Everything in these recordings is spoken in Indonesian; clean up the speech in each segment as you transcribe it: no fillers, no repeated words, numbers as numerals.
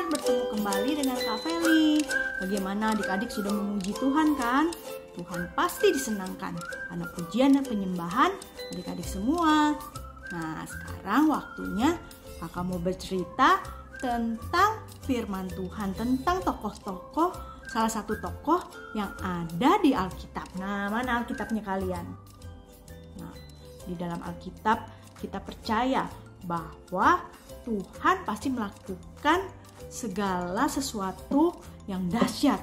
bertemu kembali dengan Kak Feli. Bagaimana adik-adik sudah memuji Tuhan kan? Tuhan pasti disenangkan karena pujian dan penyembahan adik-adik semua. Nah, sekarang waktunya Kakak mau bercerita tentang firman Tuhan, tentang tokoh-tokoh, salah satu tokoh yang ada di Alkitab. Nah, mana Alkitabnya kalian? Nah, di dalam Alkitab kita percaya bahwa Tuhan pasti melakukan segala sesuatu yang dahsyat,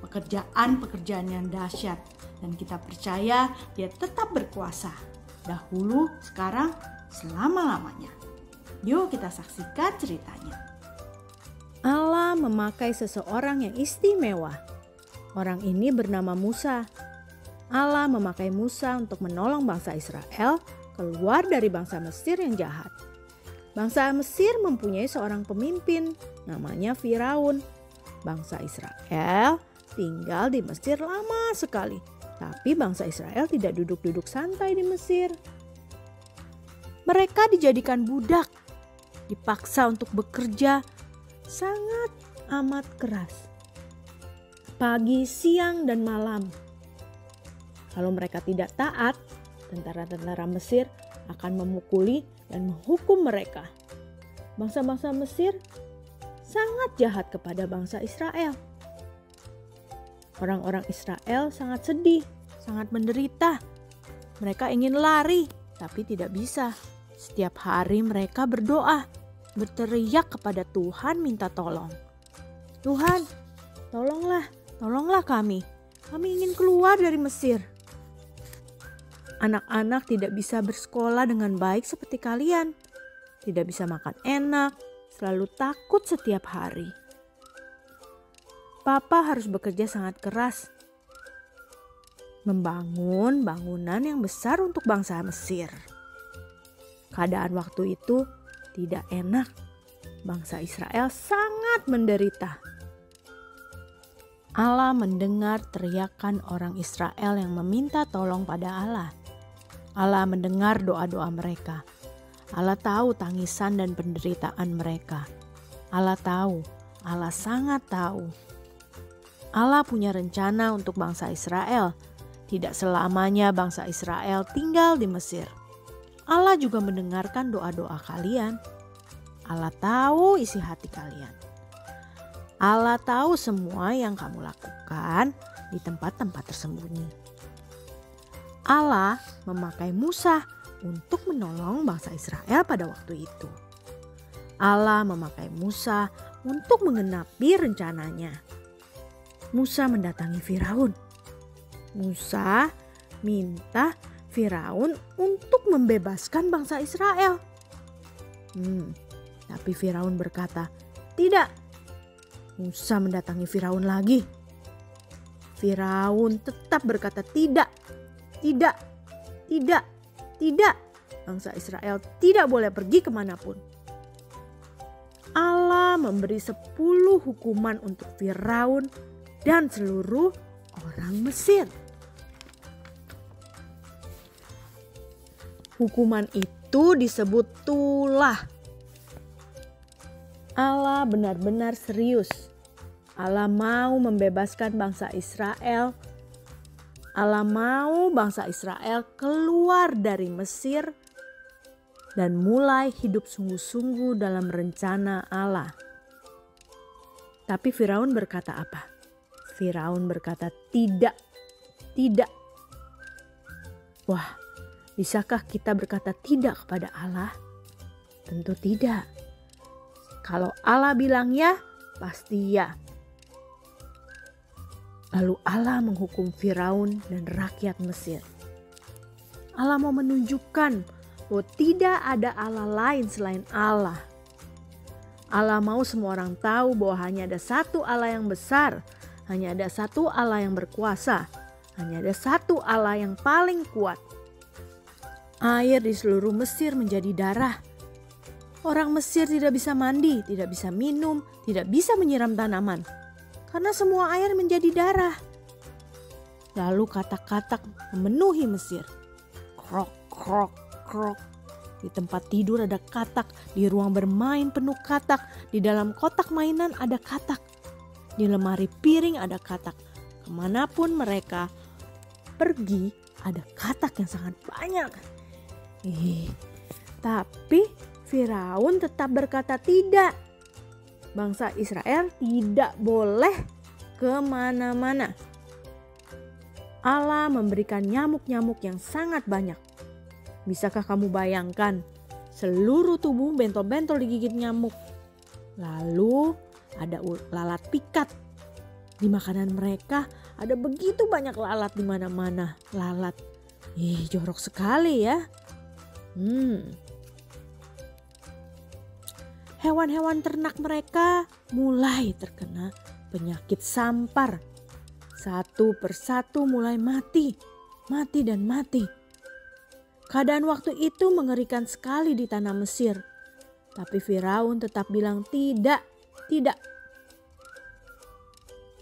pekerjaan-pekerjaan yang dahsyat, dan kita percaya Dia tetap berkuasa dahulu, sekarang, selama-lamanya. Yuk kita saksikan ceritanya. Allah memakai seseorang yang istimewa. Orang ini bernama Musa. Allah memakai Musa untuk menolong bangsa Israel keluar dari bangsa Mesir yang jahat. Bangsa Mesir mempunyai seorang pemimpin, namanya Firaun. Bangsa Israel tinggal di Mesir lama sekali, tapi bangsa Israel tidak duduk-duduk santai di Mesir. Mereka dijadikan budak, dipaksa untuk bekerja sangat amat keras, pagi, siang, dan malam. Kalau mereka tidak taat, tentara-tentara Mesir akan memukuli dan menghukum mereka. Bangsa-bangsa Mesir sangat jahat kepada bangsa Israel. Orang-orang Israel sangat sedih, sangat menderita. Mereka ingin lari, tapi tidak bisa. Setiap hari mereka berdoa, berteriak kepada Tuhan minta tolong. Tuhan, tolonglah kami. Kami ingin keluar dari Mesir. Anak-anak tidak bisa bersekolah dengan baik seperti kalian. Tidak bisa makan enak, selalu takut setiap hari. Papa harus bekerja sangat keras, membangun bangunan yang besar untuk bangsa Mesir. Keadaan waktu itu tidak enak. Bangsa Israel sangat menderita. Allah mendengar teriakan orang Israel yang meminta tolong pada Allah. Allah mendengar doa-doa mereka. Allah tahu tangisan dan penderitaan mereka. Allah tahu, Allah sangat tahu. Allah punya rencana untuk bangsa Israel. Tidak selamanya bangsa Israel tinggal di Mesir. Allah juga mendengarkan doa-doa kalian. Allah tahu isi hati kalian. Allah tahu semua yang kamu lakukan di tempat-tempat tersembunyi. Allah memakai Musa untuk menolong bangsa Israel pada waktu itu. Allah memakai Musa untuk menggenapi rencananya. Musa mendatangi Firaun. Musa minta Firaun untuk membebaskan bangsa Israel. Tapi Firaun berkata, "Tidak." Musa mendatangi Firaun lagi. Firaun tetap berkata, "Tidak. Tidak, tidak, tidak." Bangsa Israel tidak boleh pergi kemanapun. Allah memberi 10 hukuman untuk Firaun dan seluruh orang Mesir. Hukuman itu disebut tulah. Allah benar-benar serius. Allah mau membebaskan bangsa Israel. Allah mau bangsa Israel keluar dari Mesir dan mulai hidup sungguh-sungguh dalam rencana Allah. Tapi Firaun berkata apa? Firaun berkata tidak, tidak. Wah, bisakah kita berkata tidak kepada Allah? Tentu tidak. Kalau Allah bilang ya, pasti ya. Lalu Allah menghukum Firaun dan rakyat Mesir. Allah mau menunjukkan bahwa tidak ada Allah lain selain Allah. Allah mau semua orang tahu bahwa hanya ada satu Allah yang besar, hanya ada satu Allah yang berkuasa, hanya ada satu Allah yang paling kuat. Air di seluruh Mesir menjadi darah. Orang Mesir tidak bisa mandi, tidak bisa minum, tidak bisa menyiram tanaman. Karena semua air menjadi darah. Lalu katak-katak memenuhi Mesir. Krok, krok, krok. Di tempat tidur ada katak, di ruang bermain penuh katak, di dalam kotak mainan ada katak, di lemari piring ada katak. Kemanapun mereka pergi ada katak yang sangat banyak. Tapi Firaun tetap berkata tidak. Bangsa Israel tidak boleh kemana-mana. Allah memberikan nyamuk-nyamuk yang sangat banyak. Bisakah kamu bayangkan seluruh tubuh bentol-bentol digigit nyamuk? Lalu ada lalat pikat. Di makanan mereka ada begitu banyak lalat di mana-mana. Lalat. Jorok sekali ya. Hewan-hewan ternak mereka mulai terkena penyakit sampar. Satu persatu mulai mati dan mati. Keadaan waktu itu mengerikan sekali di tanah Mesir. Tapi Firaun tetap bilang tidak.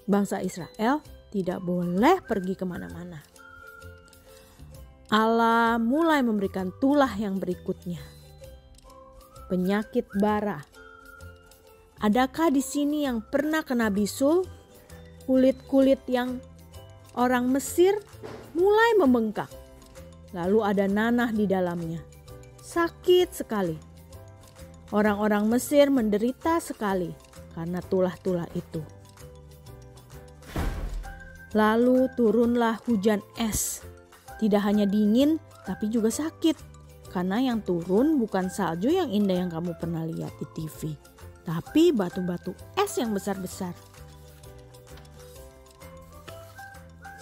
Bangsa Israel tidak boleh pergi kemana-mana. Allah mulai memberikan tulah yang berikutnya. Penyakit bara. Adakah di sini yang pernah kena bisul? Kulit-kulit yang orang Mesir mulai membengkak. Lalu ada nanah di dalamnya. Sakit sekali. Orang-orang Mesir menderita sekali karena tulah-tulah itu. Lalu turunlah hujan es. Tidak hanya dingin tapi juga sakit. Karena yang turun bukan salju yang indah yang kamu pernah lihat di TV. Tapi batu-batu es yang besar-besar.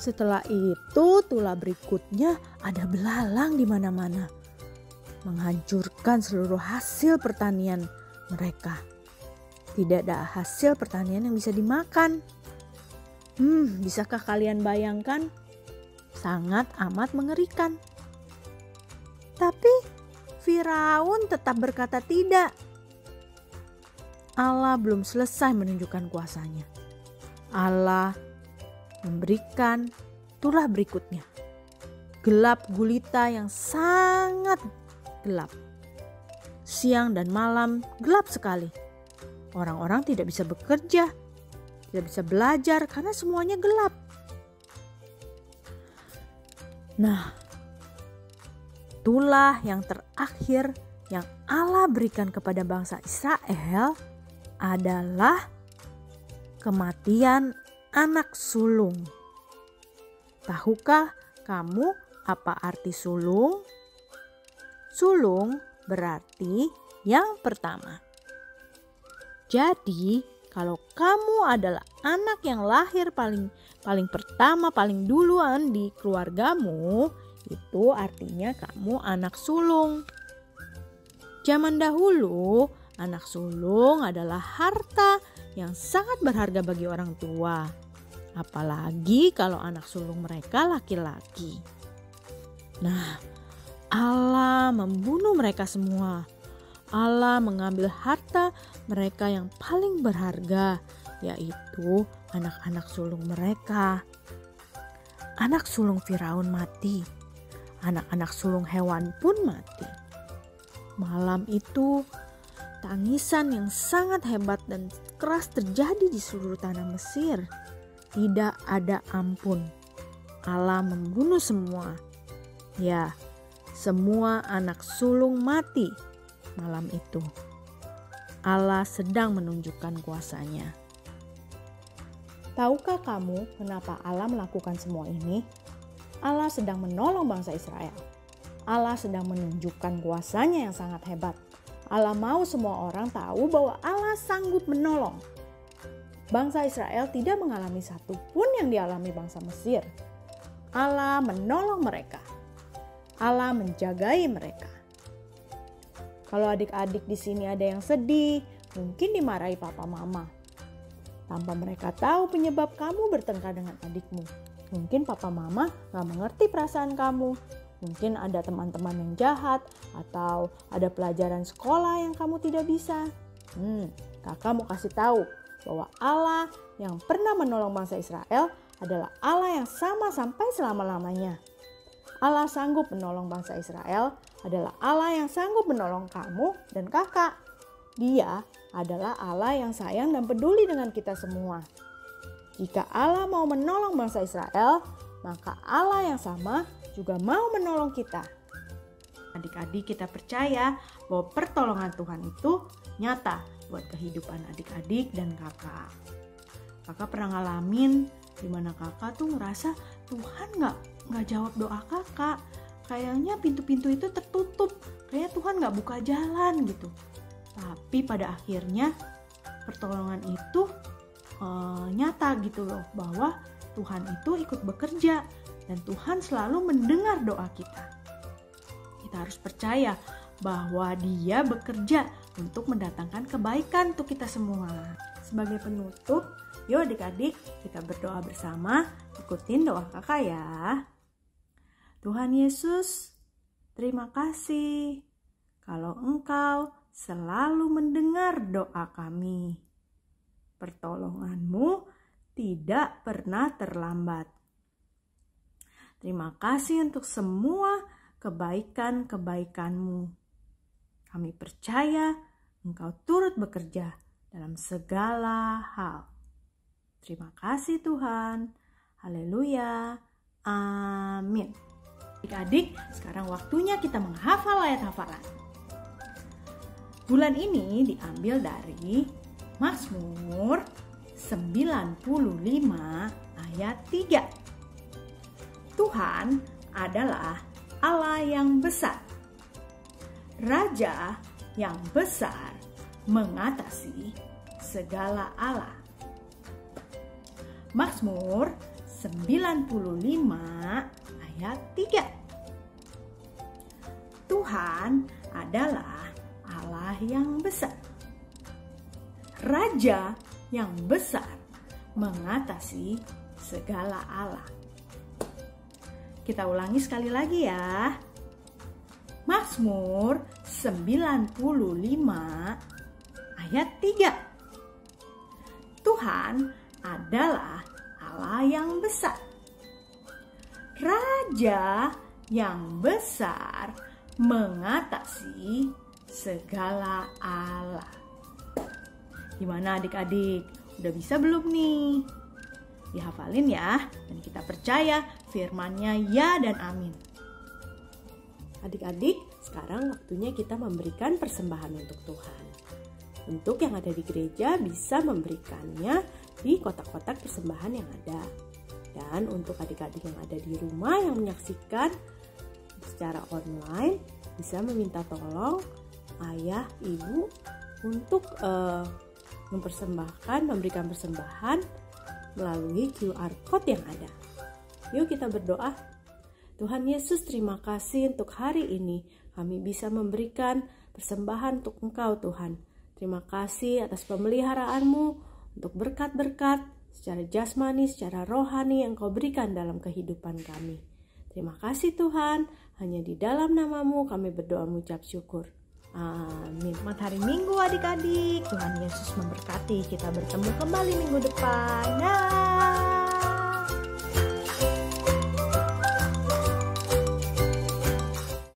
Setelah itu tulah berikutnya ada belalang di mana-mana. Menghancurkan seluruh hasil pertanian mereka. Tidak ada hasil pertanian yang bisa dimakan. Bisakah kalian bayangkan? Sangat amat mengerikan. Tapi Firaun tetap berkata tidak. Allah belum selesai menunjukkan kuasanya. Allah memberikan tulah berikutnya. Gelap gulita yang sangat gelap. Siang dan malam gelap sekali. Orang-orang tidak bisa bekerja, tidak bisa belajar karena semuanya gelap. Nah, tulah yang terakhir yang Allah berikan kepada bangsa Israel adalah kematian anak sulung. Tahukah kamu apa arti sulung? Sulung berarti yang pertama. Jadi, kalau kamu adalah anak yang lahir paling pertama, paling duluan di keluargamu, itu artinya kamu anak sulung. Zaman dahulu, anak sulung adalah harta yang sangat berharga bagi orang tua. Apalagi kalau anak sulung mereka laki-laki. Nah, Allah membunuh mereka semua. Allah mengambil harta mereka yang paling berharga, yaitu anak-anak sulung mereka. Anak sulung Firaun mati. Anak-anak sulung hewan pun mati. Malam itu, tangisan yang sangat hebat dan keras terjadi di seluruh tanah Mesir. Tidak ada ampun. Allah membunuh semua. Ya, semua anak sulung mati malam itu. Allah sedang menunjukkan kuasanya. Tahukah kamu kenapa Allah melakukan semua ini? Allah sedang menolong bangsa Israel. Allah sedang menunjukkan kuasanya yang sangat hebat. Allah mau semua orang tahu bahwa Allah sanggup menolong. Bangsa Israel tidak mengalami satu pun yang dialami bangsa Mesir. Allah menolong mereka. Allah menjagai mereka. Kalau adik-adik di sini ada yang sedih, mungkin dimarahi papa mama. Tanpa mereka tahu penyebab kamu bertengkar dengan adikmu. Mungkin papa mama gak mengerti perasaan kamu. Mungkin ada teman-teman yang jahat atau ada pelajaran sekolah yang kamu tidak bisa. Kakak mau kasih tahu bahwa Allah yang pernah menolong bangsa Israel adalah Allah yang sama sampai selama-lamanya. Allah sanggup menolong bangsa Israel adalah Allah yang sanggup menolong kamu dan kakak. Dia adalah Allah yang sayang dan peduli dengan kita semua. Jika Allah mau menolong bangsa Israel, maka Allah yang sama juga mau menolong kita. Adik-adik, kita percaya bahwa pertolongan Tuhan itu nyata buat kehidupan adik-adik dan kakak. Kakak pernah ngalamin dimana kakak tuh ngerasa Tuhan nggak jawab doa kakak. Kayaknya pintu-pintu itu tertutup, kayaknya Tuhan nggak buka jalan gitu. Tapi pada akhirnya pertolongan itu nyata gitu loh, bahwa Tuhan itu ikut bekerja dan Tuhan selalu mendengar doa kita. Kita harus percaya bahwa Dia bekerja untuk mendatangkan kebaikan untuk kita semua. Sebagai penutup, yuk adik-adik kita berdoa bersama, ikutin doa kakak ya. Tuhan Yesus, terima kasih kalau Engkau selalu mendengar doa kami. Pertolongan-Mu tidak pernah terlambat. Terima kasih untuk semua kebaikan-kebaikan-Mu. Kami percaya Engkau turut bekerja dalam segala hal. Terima kasih Tuhan. Haleluya. Amin. Adik-adik, sekarang waktunya kita menghafal ayat hafalan. Bulan ini diambil dari Mazmur 95 ayat 3. Tuhan adalah Allah yang besar, Raja yang besar mengatasi segala Allah. Mazmur 95 ayat 3. Tuhan adalah Allah yang besar, Raja yang besar mengatasi segala Allah. Kita ulangi sekali lagi ya. Mazmur 95 ayat 3. Tuhan adalah Allah yang besar, Raja yang besar mengatasi segala Allah. Gimana adik-adik? Udah bisa belum nih? Dihafalin ya, dan kita percaya firman-Nya ya dan amin. Adik-adik, sekarang waktunya kita memberikan persembahan untuk Tuhan. Untuk yang ada di gereja bisa memberikannya di kotak-kotak persembahan yang ada. Dan untuk adik-adik yang ada di rumah yang menyaksikan secara online, bisa meminta tolong ayah, ibu untuk memberikan persembahan melalui QR Code yang ada. Yuk kita berdoa. Tuhan Yesus, terima kasih untuk hari ini kami bisa memberikan persembahan untuk Engkau Tuhan. Terima kasih atas pemeliharaanmu untuk berkat-berkat secara jasmani, secara rohani yang Kau berikan dalam kehidupan kami. Terima kasih Tuhan, hanya di dalam nama-Mu kami berdoa mengucap syukur. Amin. Selamat hari Minggu adik-adik. Tuhan Yesus memberkati. Kita bertemu kembali minggu depan. Dah.